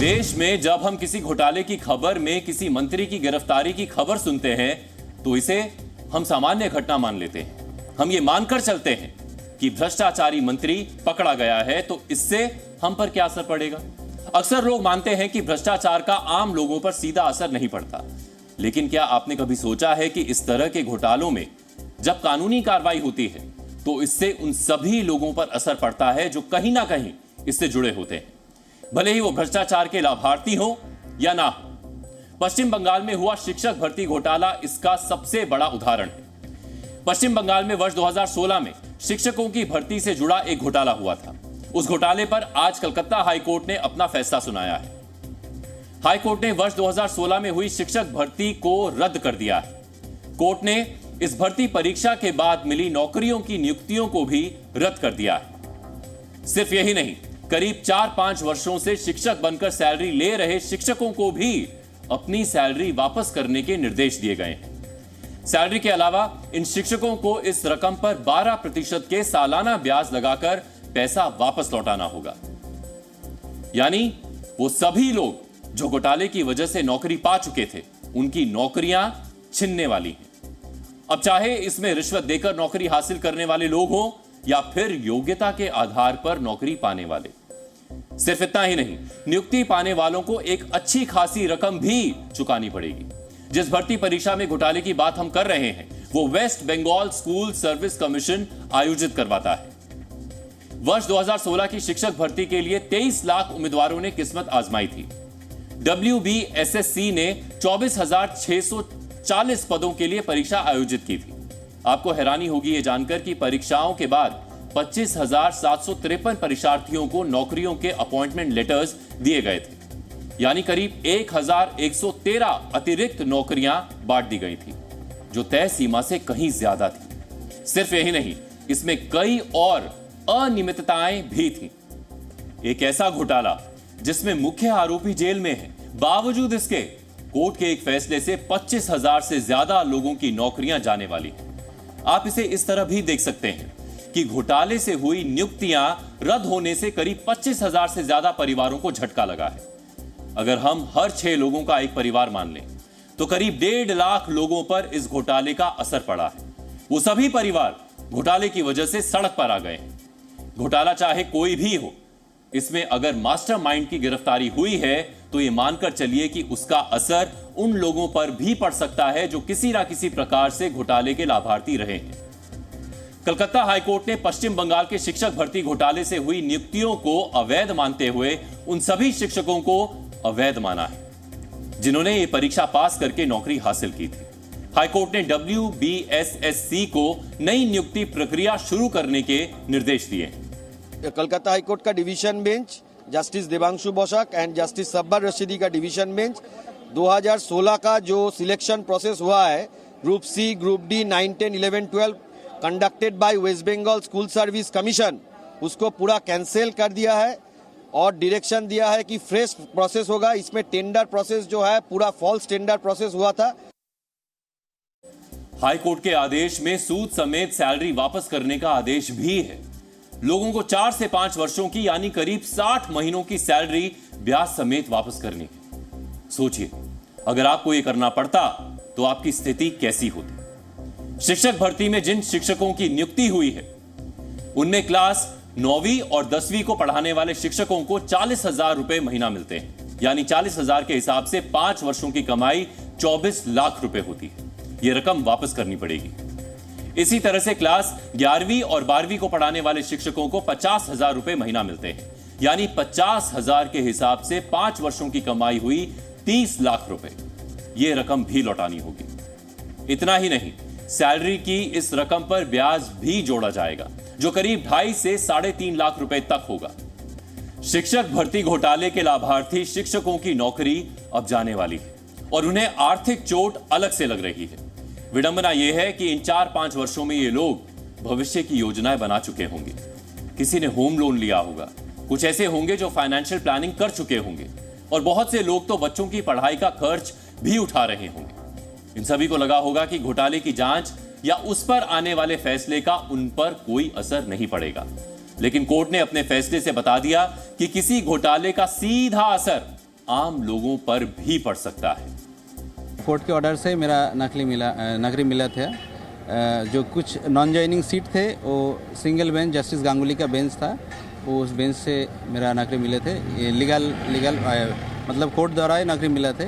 देश में जब हम किसी घोटाले की खबर में किसी मंत्री की गिरफ्तारी की खबर सुनते हैं तो इसे हम सामान्य घटना मान लेते हैं। हम ये मानकर चलते हैं कि भ्रष्टाचारी मंत्री पकड़ा गया है तो इससे हम पर क्या असर पड़ेगा। अक्सर लोग मानते हैं कि भ्रष्टाचार का आम लोगों पर सीधा असर नहीं पड़ता, लेकिन क्या आपने कभी सोचा है कि इस तरह के घोटालों में जब कानूनी कार्रवाई होती है तो इससे उन सभी लोगों पर असर पड़ता है जो कहीं ना कहीं इससे जुड़े होते हैं, भले ही वो भ्रष्टाचार के लाभार्थी हो या ना हो। पश्चिम बंगाल में हुआ शिक्षक भर्ती घोटाला इसका सबसे बड़ा उदाहरण है। पश्चिम बंगाल में वर्ष 2016 में शिक्षकों की भर्ती से जुड़ा एक घोटाला हुआ था। उस घोटाले पर आज कलकत्ता हाईकोर्ट ने अपना फैसला सुनाया है। हाईकोर्ट ने वर्ष 2016 में हुई शिक्षक भर्ती को रद्द कर दिया है। कोर्ट ने इस भर्ती परीक्षा के बाद मिली नौकरियों की नियुक्तियों को भी रद्द कर दिया है। सिर्फ यही नहीं, करीब 4-5 वर्षों से शिक्षक बनकर सैलरी ले रहे शिक्षकों को भी अपनी सैलरी वापस करने के निर्देश दिए गए हैं। सैलरी के अलावा इन शिक्षकों को इस रकम पर 12% के सालाना ब्याज लगाकर पैसा वापस लौटाना होगा। यानी वो सभी लोग जो घोटाले की वजह से नौकरी पा चुके थे, उनकी नौकरियां छिनने वाली हैं। अब चाहे इसमें रिश्वत देकर नौकरी हासिल करने वाले लोग हों या फिर योग्यता के आधार पर नौकरी पाने वाले। सिर्फ इतना ही नहीं, नियुक्ति पाने वालों को एक अच्छी खासी रकम भी चुकानी पड़ेगी। जिस भर्ती परीक्षा में घोटाले की बात हम कर रहे हैं वो West Bengal school service commission आयोजित करवाता है। वर्ष 2016 की शिक्षक भर्ती के लिए 23 लाख उम्मीदवारों ने किस्मत आजमाई थी। WBSSC ने 24,640 पदों के लिए परीक्षा आयोजित की थी। आपको हैरानी होगी यह जानकर कि परीक्षाओं के बाद 25,753 परीक्षार्थियों को नौकरियों के अपॉइंटमेंट लेटर्स दिए गए थे। यानी करीब 1,113 अतिरिक्त नौकरियां बांट दी गई थी, जो तय सीमा से कहीं ज्यादा थी। सिर्फ यही नहीं, इसमें कई और अनियमितताएं भी थी। एक ऐसा घोटाला जिसमें मुख्य आरोपी जेल में है, बावजूद इसके कोर्ट के एक फैसले से 25,000 से ज्यादा लोगों की नौकरियां जाने वाली हैं। आप इसे इस तरह भी देख सकते हैं कि घोटाले से हुई नियुक्तियां रद्द होने से करीब 25,000 से ज्यादा परिवारों को झटका लगा है। अगर हम हर 6 लोगों का एक परिवार मान लें तो करीब 1.5 लाख लोगों पर इस घोटाले का असर पड़ा है। वो सभी परिवार घोटाले की वजह से सड़क पर आ गए हैं। घोटाला चाहे कोई भी हो, इसमें अगर मास्टरमाइंड की गिरफ्तारी हुई है तो यह मानकर चलिए कि उसका असर उन लोगों पर भी पड़ सकता है जो किसी ना किसी प्रकार से घोटाले के लाभार्थी रहे हैं। कलकत्ता हाईकोर्ट ने पश्चिम बंगाल के शिक्षक भर्ती घोटाले से हुई नियुक्तियों को अवैध मानते हुए उन सभी शिक्षकों को अवैध माना है जिन्होंने ये परीक्षा पास करके नौकरी हासिल की थी। हाईकोर्ट ने WBSSC को नई नियुक्ति प्रक्रिया शुरू करने के निर्देश दिए हैं। कलकत्ता हाईकोर्ट का division bench justice Devanshu Basak and justice Sabbar Rashidi का डिवीजन बेंच 2016 का जो सिलेक्शन प्रोसेस हुआ है, group C, group D, 9, 10, 11, 12 conducted by West Bengal school service commission, उसको पूरा कैंसिल कर दिया है और डायरेक्शन दिया है कि फ्रेश प्रोसेस होगा। इसमें टेंडर प्रोसेस जो है पूरा फॉल्स टेंडर प्रोसेस हुआ था। हाईकोर्ट के आदेश में सूद समेत सैलरी वापस करने का आदेश भी है। लोगों को 4 से 5 वर्षों की यानी करीब 60 महीनों की सैलरी ब्याज समेत वापस करनी है। सोचिए, अगर आपको यह करना पड़ता तो आपकी स्थिति कैसी होती। शिक्षक भर्ती में जिन शिक्षकों की नियुक्ति हुई है उनमें क्लास 9वीं और 10वीं को पढ़ाने वाले शिक्षकों को 40,000 रुपए महीना मिलते हैं। यानी 40,000 के हिसाब से 5 वर्षों की कमाई 24 लाख रुपए होती है। यह रकम वापस करनी पड़ेगी। इसी तरह से क्लास 11वीं और 12वीं को पढ़ाने वाले शिक्षकों को 50,000 रुपए महीना मिलते हैं। यानी 50,000 के हिसाब से 5 वर्षों की कमाई हुई 30 लाख रुपए। यह रकम भी लौटानी होगी। इतना ही नहीं, सैलरी की इस रकम पर ब्याज भी जोड़ा जाएगा जो करीब 2.5 से 3.5 लाख रुपए तक होगा। शिक्षक भर्ती घोटाले के लाभार्थी शिक्षकों की नौकरी अब जाने वाली है और उन्हें आर्थिक चोट अलग से लग रही है। विडंबना यह है कि इन 4-5 वर्षों में ये लोग भविष्य की योजनाएं बना चुके होंगे। किसी ने होम लोन लिया होगा, कुछ ऐसे होंगे जो फाइनेंशियल प्लानिंग कर चुके होंगे और बहुत से लोग तो बच्चों की पढ़ाई का खर्च भी उठा रहे होंगे। इन सभी को लगा होगा कि घोटाले की जांच या उस पर आने वाले फैसले का उन पर कोई असर नहीं पड़ेगा, लेकिन कोर्ट ने अपने फैसले से बता दिया कि किसी घोटाले का सीधा असर आम लोगों पर भी पड़ सकता है। कोर्ट के ऑर्डर से मेरा नकली मिला था। जो कुछ नॉन जॉइनिंग सीट थे वो सिंगल बेंच जस्टिस गांगुली का बेंच था, वो उस बेंच से मेरा नकली मिले थे। ये लीगल मतलब कोर्ट द्वारा ही नकली मिला थे।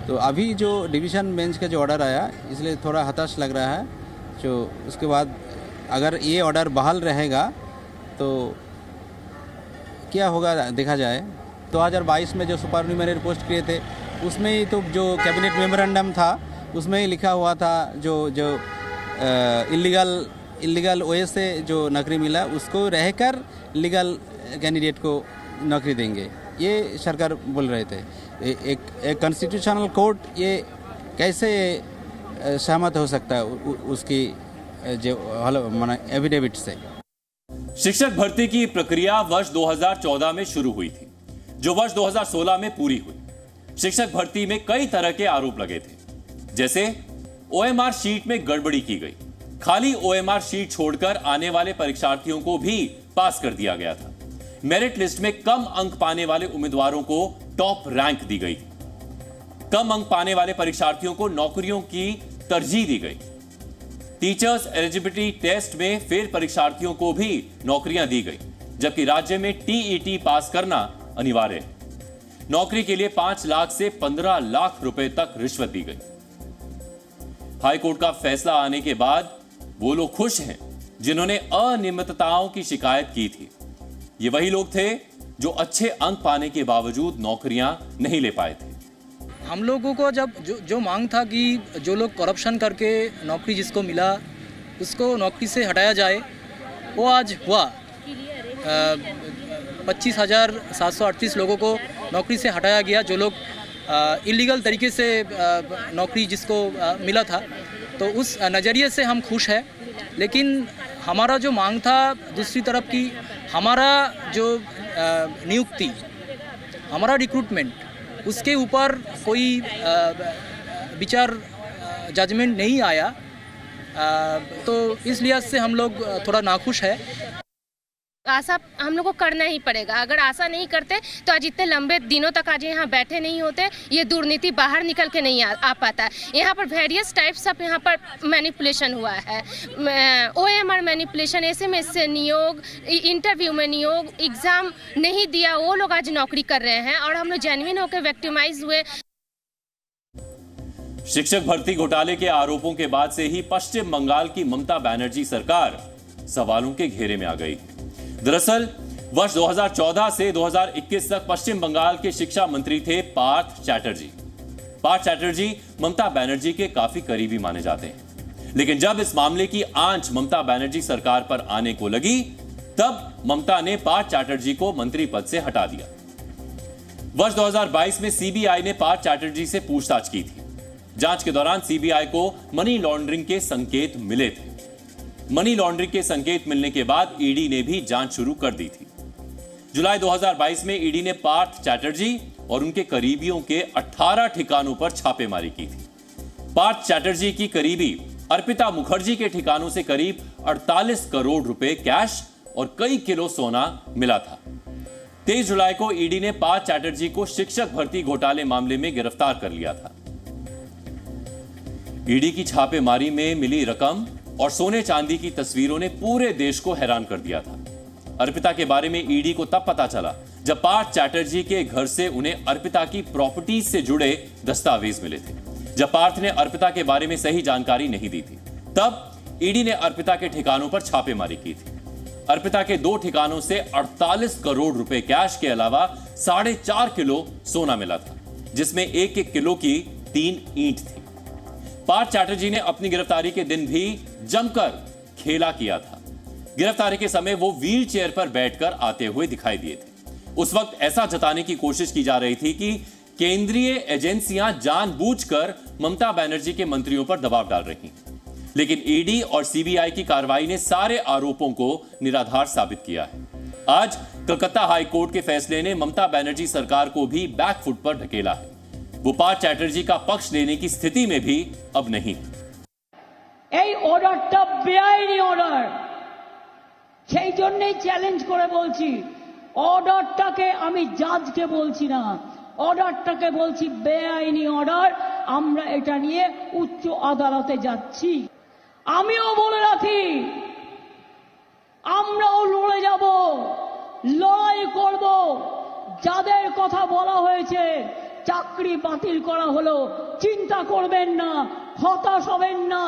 तो अभी जो डिवीज़न बेंच का जो ऑर्डर आया, इसलिए थोड़ा हताश लग रहा है। जो उसके बाद अगर ये ऑर्डर बहाल रहेगा तो क्या होगा देखा जाए। 2022 में जो सुपरन्यूमरी पोस्ट किए थे उसमें ही तो जो कैबिनेट मेमोरेंडम था उसमें ही लिखा हुआ था जो इलीगल वे से जो नौकरी मिला उसको रहकर लीगल कैंडिडेट को नौकरी देंगे, ये सरकार बोल रहे थे। एक कॉन्स्टिट्यूशनल कोर्ट ये कैसे सहमत हो सकता है उसकी जो एफिडेविट से। शिक्षक भर्ती की प्रक्रिया वर्ष 2014 में शुरू हुई थी, जो वर्ष 2016 में पूरी हुई। शिक्षक भर्ती में कई तरह के आरोप लगे थे, जैसे ओएमआर शीट में गड़बड़ी की गई, खाली ओएमआर शीट छोड़कर आने वाले परीक्षार्थियों को भी पास कर दिया गया था, मेरिट लिस्ट में कम अंक पाने वाले उम्मीदवारों को टॉप रैंक दी गई, कम अंक पाने वाले परीक्षार्थियों को नौकरियों की तरजीह दी गई, टीचर्स एलिजिबिलिटी टेस्ट में फेल परीक्षार्थियों को भी नौकरियां दी गई, जबकि राज्य में टीईटी पास करना अनिवार्य है। नौकरी के लिए 5 लाख से 15 लाख रुपए तक रिश्वत दी गई। हाईकोर्ट का फैसला आने के बाद वो लोग खुश हैं जिन्होंने अनियमितताओं की शिकायत की थी। ये वही लोग थे जो अच्छे अंक पाने के बावजूद नौकरियां नहीं ले पाए थे। हम लोगों को जब जो मांग था कि जो लोग करप्शन करके नौकरी जिसको मिला उसको नौकरी से हटाया जाए, वो आज हुआ। 25,738 लोगों को नौकरी से हटाया गया, जो लोग इलीगल तरीके से नौकरी जिसको मिला था। तो उस नज़रिए से हम खुश हैं, लेकिन हमारा जो मांग था दूसरी तरफ की, हमारा जो नियुक्ति, हमारा रिक्रूटमेंट, उसके ऊपर कोई विचार जजमेंट नहीं आया। तो इस लिहाज से हम लोग थोड़ा नाखुश है। आशा हम लोग को करना ही पड़ेगा। अगर आशा नहीं करते तो आज इतने लंबे दिनों तक आज यहाँ बैठे नहीं होते, ये दुर्नीति बाहर निकल के नहीं आ पाता। यहाँ पर वेरियस टाइप्स ऑफ यहाँ पर मैनिपुलेशन हुआ है। ओएमआर मैनिपुलेशन, एसएमएस से नियोग, इंटरव्यू में नियोग, एग्जाम नहीं दिया वो लोग आज नौकरी कर रहे हैं और हम लोग जेन्युइन होकर विक्टिमाइज हुए। शिक्षक भर्ती घोटाले के आरोपों के बाद से ही पश्चिम बंगाल की ममता बनर्जी सरकार सवालों के घेरे में आ गई। दरअसल वर्ष 2014 से 2021 तक पश्चिम बंगाल के शिक्षा मंत्री थे पार्थ चैटर्जी। पार्थ चैटर्जी ममता बनर्जी के काफी करीबी माने जाते हैं, लेकिन जब इस मामले की आंच ममता बनर्जी सरकार पर आने को लगी, तब ममता ने पार्थ चैटर्जी को मंत्री पद से हटा दिया। वर्ष 2022 में सीबीआई ने पार्थ चैटर्जी से पूछताछ की थी। जांच के दौरान सीबीआई को मनी लॉन्ड्रिंग के संकेत मिले थे। मनी लॉन्ड्रिंग के संकेत मिलने के बाद ईडी ने भी जांच शुरू कर दी थी। जुलाई 2022 में ईडी ने पार्थ चैटर्जी और उनके करीबियों के 18 ठिकानों पर छापेमारी की थी। पार्थ चैटर्जी की करीबी अर्पिता मुखर्जी के ठिकानों से करीब 48 करोड़ रुपए कैश और कई किलो सोना मिला था। 23 जुलाई को ईडी ने पार्थ चैटर्जी को शिक्षक भर्ती घोटाले मामले में गिरफ्तार कर लिया था। ईडी की छापेमारी में मिली रकम और सोने चांदी की तस्वीरों ने पूरे देश को हैरान कर दिया था। अर्पिता के बारे में ईडी को तब पता चला जब पार्थ चैटर्जी के घर से उन्हें अर्पिता की प्रॉपर्टीज से जुड़े दस्तावेज मिले थे। जब पार्थ ने अर्पिता के बारे में सही जानकारी नहीं दी थी, तब ईडी ने अर्पिता के ठिकानों पर छापेमारी की थी। अर्पिता के 2 ठिकानों से 48 करोड़ रुपए कैश के अलावा 4.5 किलो सोना मिला था, जिसमें 1-1 किलो की 3 ईंट थी। पार्थ चैटर्जी ने अपनी गिरफ्तारी के दिन भी जमकर खेला किया था। गिरफ्तारी के समय वो व्हील चेयर पर बैठकर आते हुए दिखाई दिए थे। उस वक्त ऐसा जताने की कोशिश की जा रही थी कि केंद्रीय एजेंसियां जानबूझकर ममता बनर्जी के मंत्रियों पर दबाव डाल रही हैं। लेकिन ईडी और सीबीआई की कार्रवाई ने सारे आरोपों को निराधार साबित किया है। आज कलकत्ता हाई कोर्ट के फैसले ने ममता बनर्जी सरकार को भी बैकफुट पर ढकेला है। वो पार्थ चैटर्जी का पक्ष लेने की स्थिति में भी अब नहीं। এই অর্ডারটা বেআইনি অর্ডার, সেই জন্যই চ্যালেঞ্জ করে বলছি। অর্ডারটাকে আমি জাজকে বলছি না, অর্ডারটাকে বলছি বেআইনি অর্ডার। আমরা এটা নিয়ে উচ্চ আদালতে যাচ্ছি। আমিও বলে রাখি, আমরাও লড়ে যাব, লড়াই করব। যাদের কথা বলা হয়েছে চাকরি বাতিল করা হলো, চিন্তা করবেন না, হতাশ হবেন না,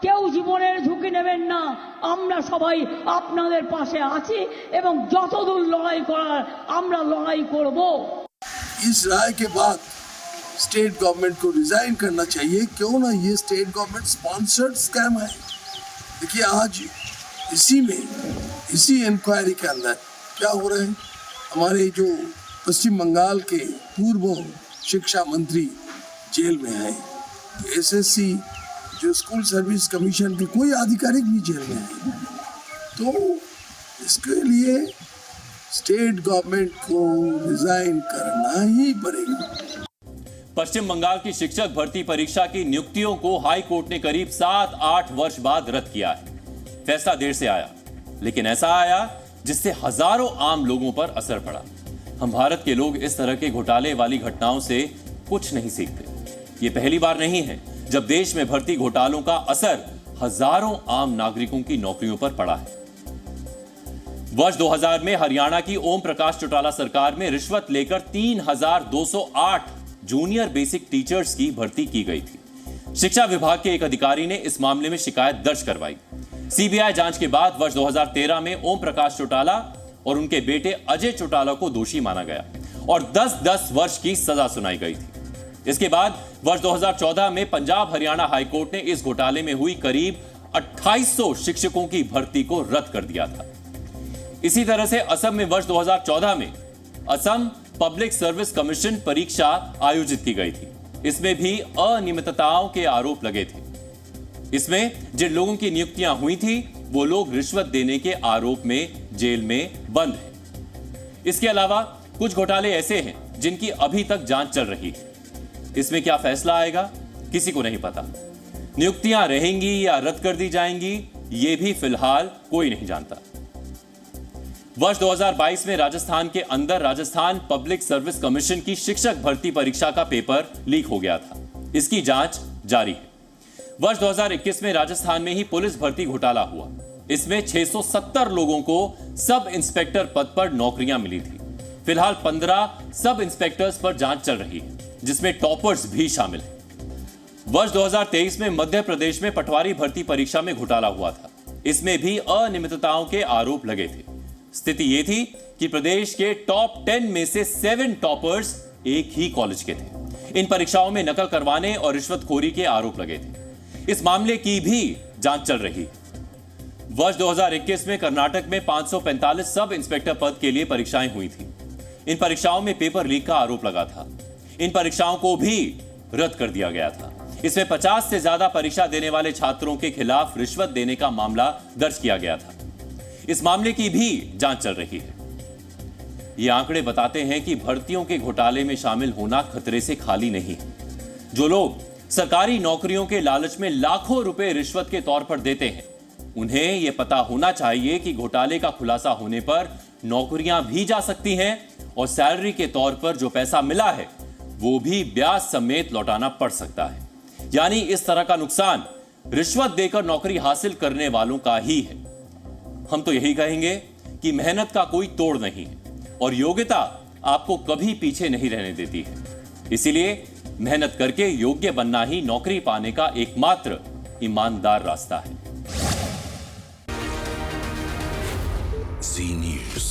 কেউ জীবনের ঝুঁকি নেবেন না। আমরা সবাই আপনাদের পাশে আছি এবং যতদূর লড়াই করার আমরা লড়াই করব। इस राय के बाद स्टेट गवर्नमेंट को रिजाइन करना चाहिए। क्यों ना, ये स्टेट गवर्नमेंट स्पॉन्सर्ड स्कैम है। देखिए आज इसी इंक्वायरी के अंदर क्या हो रहा है, हमारे जो पश्चिम बंगाल के पूर्व शिक्षा मंत्री जेल में है, एसएससी जो स्कूल सर्विस कमीशन के कोई अधिकारी भी जेल में है। तो इसके लिए स्टेट गवर्नमेंट को रिजाइन करना ही पड़ेगा। पश्चिम बंगाल की शिक्षक भर्ती परीक्षा की नियुक्तियों को हाई कोर्ट ने करीब 7-8 वर्ष बाद रद्द किया है। फैसला देर से आया, लेकिन ऐसा आया जिससे हजारों आम लोगों पर असर पड़ा। हम भारत के लोग इस तरह के घोटाले वाली घटनाओं से कुछ नहीं सीखते। ये पहली बार नहीं है जब देश में भर्ती घोटालों का असर हजारों आम नागरिकों की नौकरियों पर पड़ा है। वर्ष 2000 में हरियाणा की ओम प्रकाश चौटाला सरकार में रिश्वत लेकर 3208 जूनियर बेसिक टीचर्स की भर्ती की गई थी। शिक्षा विभाग के एक अधिकारी ने इस मामले में शिकायत दर्ज करवाई। सीबीआई जांच के बाद वर्ष 2013 में ओम प्रकाश चौटाला और उनके बेटे अजय चौटाला को दोषी माना गया और 10-10 वर्ष की सजा सुनाई गई थी। इसके बाद वर्ष 2014 में पंजाब हरियाणा हाईकोर्ट ने इस घोटाले में हुई करीब 2800 शिक्षकों की भर्ती को रद्द कर दिया था। इसी तरह से असम में वर्ष 2014 में असम पब्लिक सर्विस कमीशन परीक्षा आयोजित की गई थी। इसमें भी अनियमितताओं के आरोप लगे थे। इसमें जिन लोगों की नियुक्तियां हुई थी वो लोग रिश्वत देने के आरोप में जेल में बंद हैं। इसके अलावा कुछ घोटाले ऐसे हैं जिनकी अभी तक जांच चल रही है। इसमें क्या फैसला आएगा किसी को नहीं पता। नियुक्तियां रहेंगी या रद्द कर दी जाएंगी ये भी फिलहाल कोई नहीं जानता। वर्ष 2022 में राजस्थान के अंदर राजस्थान पब्लिक सर्विस कमीशन की शिक्षक भर्ती परीक्षा का पेपर लीक हो गया था। इसकी जांच जारी है। वर्ष 2021 में राजस्थान में ही पुलिस भर्ती घोटाला हुआ। इसमें 670 लोगों को सब इंस्पेक्टर पद पर नौकरियां मिली थी। फिलहाल 15 सब इंस्पेक्टर्स पर जांच चल रही है, जिसमें टॉपर्स भी शामिल हैं। वर्ष 2023 में मध्य प्रदेश में पटवारी भर्ती परीक्षा में घोटाला हुआ था। इसमें भी अनियमितताओं के आरोप लगे थे। स्थिति यह थी कि प्रदेश के टॉप 10 में से 7 टॉपर्स एक ही कॉलेज के थे। इन परीक्षाओं में नकल करवाने और रिश्वतखोरी के आरोप लगे थे। इस मामले की भी जांच चल रही है। वर्ष 2021 में कर्नाटक में 545 सब इंस्पेक्टर पद के लिए परीक्षाएं हुई थी। इन परीक्षाओं में पेपर लीक का आरोप लगा था। इन परीक्षाओं को भी रद्द कर दिया गया था। इसमें 50 से ज्यादा परीक्षा देने वाले छात्रों के खिलाफ रिश्वत देने का मामला दर्ज किया गया था। इस मामले की भी जांच चल रही है। ये आंकड़े बताते हैं कि भर्तियों के घोटाले में शामिल होना खतरे से खाली नहीं है। जो लोग सरकारी नौकरियों के लालच में लाखों रुपए रिश्वत के तौर पर देते हैं, उन्हें यह पता होना चाहिए कि घोटाले का खुलासा होने पर नौकरियां भी जा सकती हैं और सैलरी के तौर पर जो पैसा मिला है वो भी ब्याज समेत लौटाना पड़ सकता है। यानी इस तरह का नुकसान रिश्वत देकर नौकरी हासिल करने वालों का ही है। हम तो यही कहेंगे कि मेहनत का कोई तोड़ नहीं है और योग्यता आपको कभी पीछे नहीं रहने देती है। इसीलिए मेहनत करके योग्य बनना ही नौकरी पाने का एकमात्र ईमानदार रास्ता है। Zee News.